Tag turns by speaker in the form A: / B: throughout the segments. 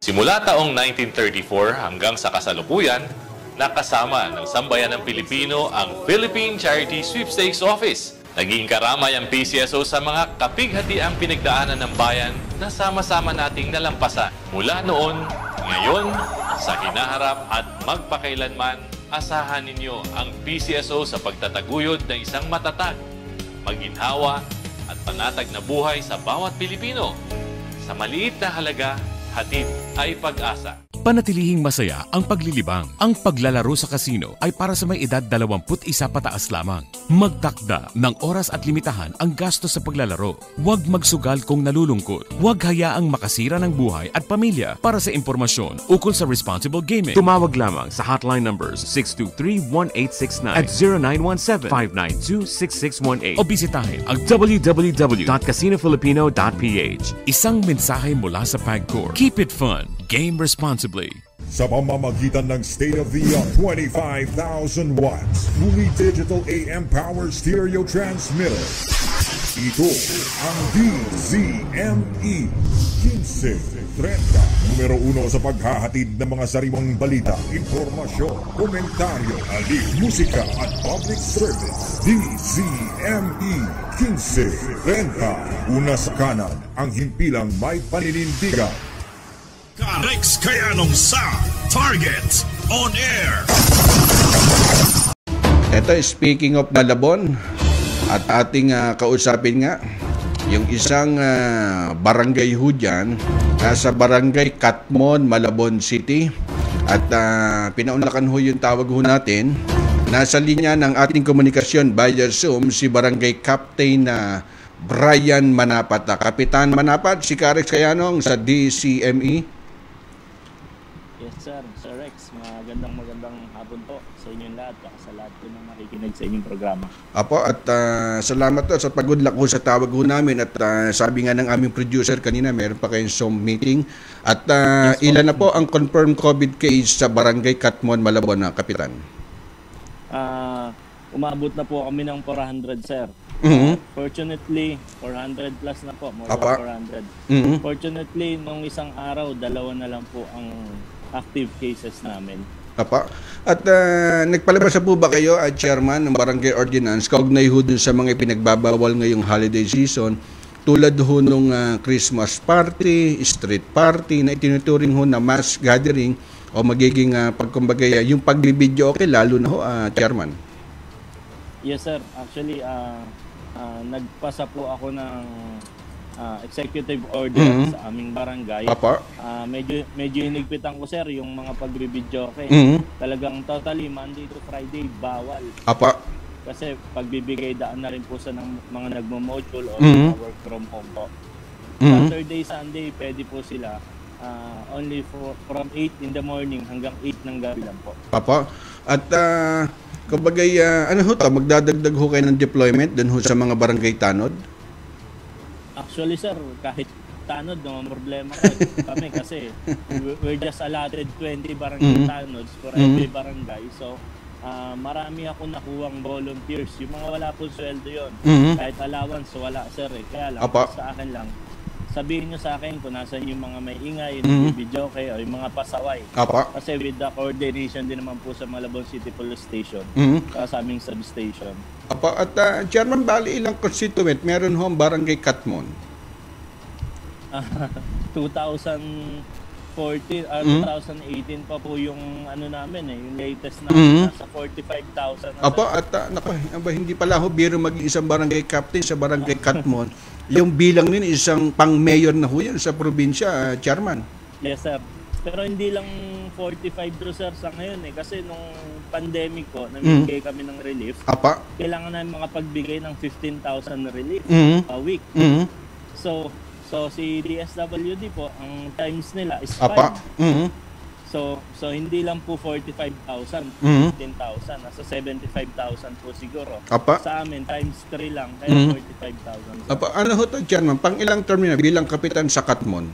A: Simula taong 1934 hanggang sa kasalukuyan, nakasama ng sambayan ng Pilipino ang Philippine Charity Sweepstakes Office. Naging karamay ang PCSO sa mga kapighatiang pinagdaanan ng bayan na sama-sama nating nalampasan. Mula noon, ngayon, sa hinaharap at magpakailanman, asahan ninyo ang PCSO sa pagtataguyod ng isang matatag, maginhawa at panatag na buhay sa bawat Pilipino. Sa maliit na halaga, hatid ay pag-asa.
B: Panatilihing masaya ang paglilibang. Ang paglalaro sa kasino ay para sa may edad 21 pataas lamang. Magtakda ng oras at limitahan ang gastos sa paglalaro. Huwag magsugal kung nalulungkot. Huwag hayaang makasira ng buhay at pamilya. Para sa impormasyon ukol sa responsible gaming, tumawag lamang sa hotline numbers 623-1869 at 0917-592-6618 o bisitahin ang www.casinofilipino.ph. Isang mensahe mula sa PAGCOR. Keep it fun. Game responsibly.
C: Sa pamamagitan ng state-of-the-art 25,000 watts fully digital AM power stereo transmitter. Ito ang DZME 1530, numero 1 sa paghahatid ng mga sariwang balita, impormasyon, komentaryo, alib, musika at public service. DZME 1530, una sa kanan, ang himpilang may paninindigan.
D: Rex Kayanong sa Target On Air.
E: Ito, speaking of Malabon, at ating kausapin nga yung isang barangay ho dyan, sa barangay Katmon, Malabon City. At pinaunlakan ho yung tawag ho natin. Nasa linya ng ating komunikasyon via Zoom si barangay Captain Brian Manapat. Kapitan Manapat, si Rex Kayanong sa DCME.
F: Yes sir, Sir Rex, magandang hapon po sa inyong lahat at sa lahat po na makikinig sa inyong programa.
E: Apo, at salamat po sa pag-good luck ho sa tawag ho namin at sabi nga ng aming producer kanina, meron pa kayong Zoom meeting at yes, ilan na po ang confirmed COVID case sa barangay Katmon, Malabon, Kapitan?
F: Umabot na po kami ng 400 sir. Fortunately, 400 plus na po, more than 400. Fortunately, nung isang araw, 2 na lang po ang active cases namin.
E: Apa. At nagpalabas po ba kayo, Chairman ng Barangay Ordinance, kaugnay ho dun sa mga pinagbabawal ngayong holiday season, tulad ho nung Christmas party, street party, na itinuturing ho na mass gathering o magiging pagkumbagaya, yung pagbibideo, okay, lalo na ho, Chairman?
F: Yes sir, actually, nagpasa po ako ng executive order sa aming barangay. Medyo hinigpitan ko sir yung mga pagbibidyo. Talagang totally Monday to Friday bawal. Kasi pagbibigay daan na rin po sa ng mga nagmo-module o work from home po. Saturday, Sunday pwede po sila only from 8 in the morning hanggang 8 ng gabi lang po.
E: At kabagay, magdadagdag ho kayo ng deployment dun ho sa mga barangay tanod?
F: Actually sir, kahit tanod, no problema kami kasi we're just allotted 20 barangay tanods for every barangay. So, marami ako nakuhang volunteers. Yung mga wala po sweldo yun. Kahit allowance, wala sir eh. Kaya lang, sa akin lang, sabihin nyo sa akin kung nasan yung mga may ingay, yung video kayo, yung mga pasaway. Kasi with the coordination din naman po sa Malabon City Police Station, sa aming substation.
E: At Chairman, bali ilang constituent meron ho ang Barangay Katmon?
F: 2018 pa po yung ano namin yung latest na nasa 45,000 na.
E: At hindi pala ho biro maging isang barangay captain sa Barangay Katmon. Yung bilang nun isang pang-mayor na ho yan sa probinsya, Chairman.
F: Yes sir. Pero hindi lang 45 do sir sa ngayon kasi nung pandemic po, namigay kami ng relief. Kailangan namin makapagbigay ng 15,000 relief a week. So si DSWD po, ang times nila is 5. So hindi lang po 45,000, 15,000, nasa 75,000 po siguro. Sa amin times 3 lang, kaya 45,000.
E: Ano ho to, Chairman? Pang ilang term na bilang kapitan sa Katmon?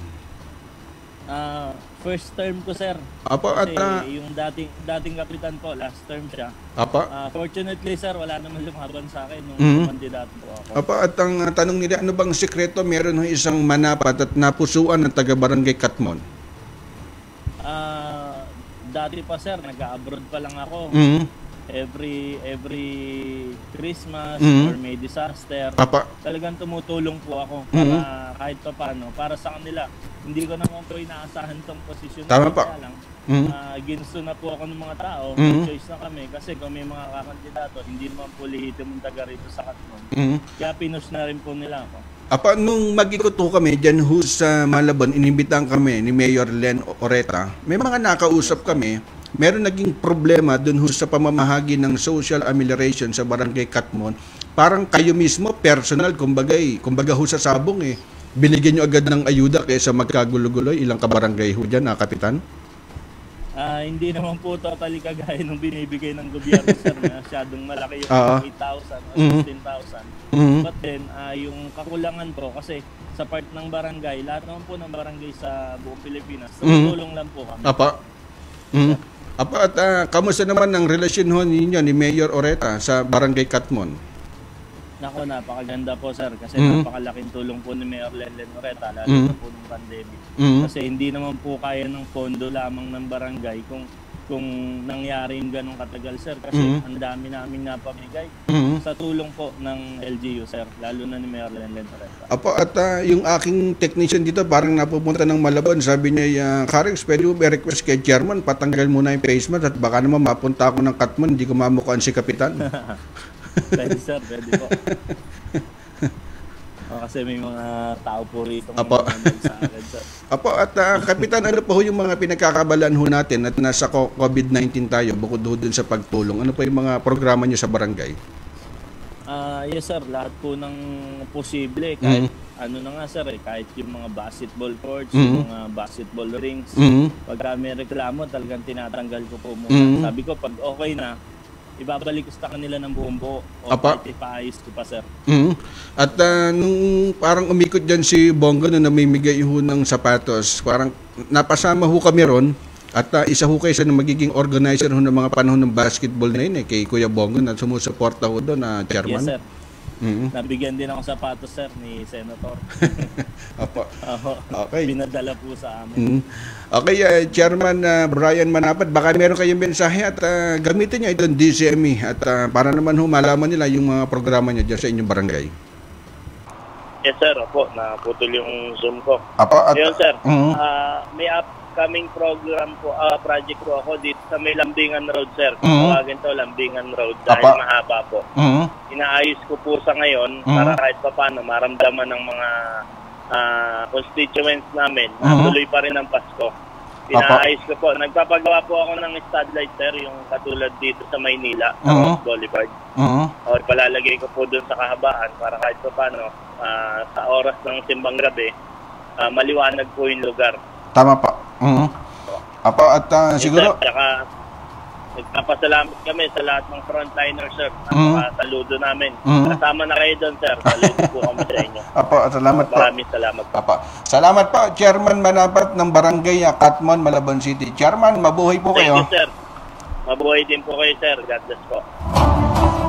F: First term ko sir. Kasi yung dating kapitan po, last term siya. Fortunately sir, wala naman lumaban sa akin nung kandidato po ako.
E: At ang tanong nila, ano bang sikreto meron ng isang Manapat at napusuan ng taga-barangay Katmon?
F: Dati pa sir, nag-abroad pa lang ako. Every Christmas or may disaster, talagang tumutulong po ako para kahit pa paano, para sa kanila. Hindi ko naman po inaasahan tong posisyon.
E: Tama pa.
F: Ginusto na po ako ng mga tao. May choice na kami kasi kung may mga kakandidato, hindi naman po lihitin mong taga rito sa Katmon. Kaya pinus na rin po nila ako.
E: Nung mag-ikot po kami dyan sa Malabon, inimbitahan kami ni Mayor Len Oreta. May mga nakausap kami. Meron naging problema dun sa pamamahagi ng social amelioration sa Barangay Katmon. Parang kayo mismo, personal, kumbaga sa sabong binigyan nyo agad ng ayuda kaysa magkagulo-guloy. Ilang kabarangay ho dyan, Kapitan?
F: Hindi naman po totally kagaya nung binibigay ng gobyerno, sir. Masyadong malaki yung 8,000 o 16,000. But then, yung kakulangan po, kasi sa part ng barangay, lahat naman po ng barangay sa buong Pilipinas, tulong lang po kami. At
E: kamusta naman ang relasyon ho ninyo ni Mayor Oreta sa Barangay Katmon?
F: Nako, napakaganda po sir kasi napakalaking tulong po ni Mayor Len Oreta lalo na po ng pandemic. Kasi hindi naman po kaya ng pondo lamang ng barangay kung nangyari yung ganong katagal sir kasi ang dami namin napamigay sa tulong po ng LGU sir, lalo na ni Mayor Len Oreta.
E: At yung aking technician dito parang napupunta ng Malabon, sabi niya, Karex, pwede mo request kay Chairman, patanggal muna yung face mask at baka naman mapunta ako ng Katmon, hindi ko mamukhaan si Kapitan.
F: Pwede sir, pwede po. Kasi may mga tao po rito sa akin sir.
E: Kapitan, ano pa ho yung mga pinagkakabalaan ho natin at nasa COVID-19 tayo, bukod ho dun sa pagtulong? Ano pa yung mga programa nyo sa barangay?
F: Yes sir, lahat po ng posible. Kahit ano na nga sir, kahit yung mga basketball courts, yung mga basketball rings. Pagka may reklamo, talagang tinatanggal ko po muna. Sabi ko, pag okay na, ibabalik ko sa kanila ng buong buo o ipaayos ko pa sir. At
E: nung parang umikot dyan si Bongo na namimigay ho ng sapatos, parang napasama ho kami ron at isa ho kayo sa magiging organizer ho ng mga panahon ng basketball na yun kay Kuya Bongo na sumusuporta ho doon na chairman.
F: Yes sir. Nabigyan din ako sapatos sir ni Senator. Okay. Pinadala po sa amin.
E: Okay, Chairman Brian Manapat, baka meron kayong mensahe at gamitin niyo itong DCME at para naman malaman nila yung mga programa niyo dyan sa inyong barangay.
F: Yes sir, naputol yung Zoom ko. Yun sir, may upcoming program po, project po ako dito sa may Lambingan Road sir. Tawagin to Lambingan Road dahil mahaba po. Inaayos ko po sa ngayon para kahit pa paano maramdaman ng mga constituents namin tuloy pa rin ang Pasko. Inaayos ko po. Nagpapagawa po ako ng stoplight sir, yung katulad dito sa Maynila, sa Boulevard. Palalagay ko po doon sa kahabaan para kahit pa paano sa oras ng simbang gabi maliwanag po yung lugar.
E: Tama pa. At siguro
F: nagpapasalamat kami sa lahat ng frontliner sir. Saludo namin. Kasama na kayo doon sir. Saludo po kami sa inyo.
E: Salamat po.
F: Maraming salamat po.
E: Salamat po, Chairman Manapat ng Barangay Katmon, Malabon City. Chairman, mabuhay po kayo.
F: Thank you sir. Mabuhay din po kayo sir. God bless po.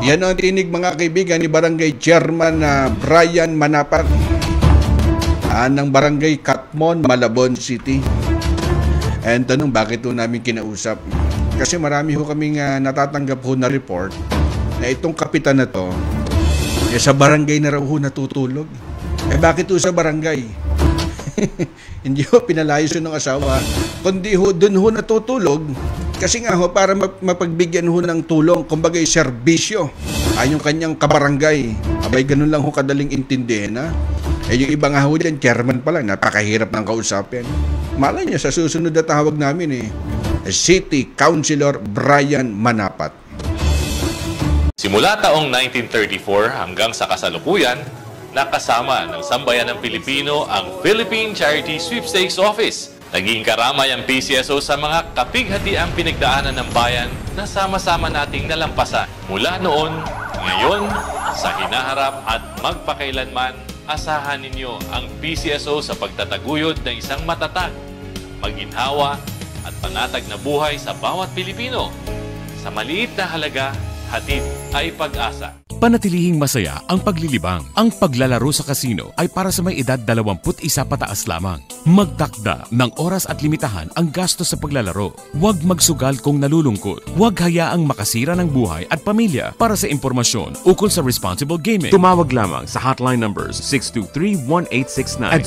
E: Yan ang tinig mga kaibigan ni Barangay Chairman Brian Manapat ng Barangay Katmon, Malabon City. And tanong, bakit ho namin kinausap? Kasi marami ho kaming natatanggap ho na report na itong kapitan na to sa barangay na raw ho natutulog. Bakit ho sa barangay? Hindi ho pinalayos ng asawa, kundi ho dun ho natutulog kasi nga ho para mapagbigyan ho ng tulong, kumbaga serbisyo yung kanyang kabarangay. Abay, ganun lang ho kadaling intindihin yung iba nga ho dyan, chairman pa lang, napakahirap ng kausapin. Malay niya, sa susunod na tawag namin City Councilor Brian Manapat.
A: Simula taong 1934 hanggang sa kasalukuyan, nakasama ng sambayan ng Pilipino ang Philippine Charity Sweepstakes Office. Naging karamay ang PCSO sa mga kapighatiang pinagdaanan ng bayan na sama-sama nating nalampasan. Mula noon, ngayon, sa hinaharap at magpakailanman, asahan ninyo ang PCSO sa pagtataguyod ng isang matatag, maginhawa at panatag na buhay sa bawat Pilipino. Sa maliit na halaga, hatid ay pag-asa.
B: Panatilihing masaya ang paglilibang. Ang paglalaro sa kasino ay para sa may edad 21 pataas lamang. Magtakda ng oras at limitahan ang gasto sa paglalaro. Huwag magsugal kung nalulungkot. Huwag hayaang makasira ng buhay at pamilya. Para sa impormasyon ukol sa responsible gaming,
G: tumawag lamang sa hotline numbers 623-1869 at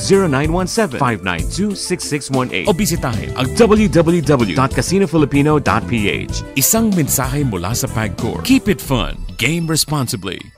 G: 0917-592-6618
B: o bisitahin ang
G: www.casinofilipino.ph.
B: Isang mensahe mula sa PAGCOR. Keep it fun. Game responsibly.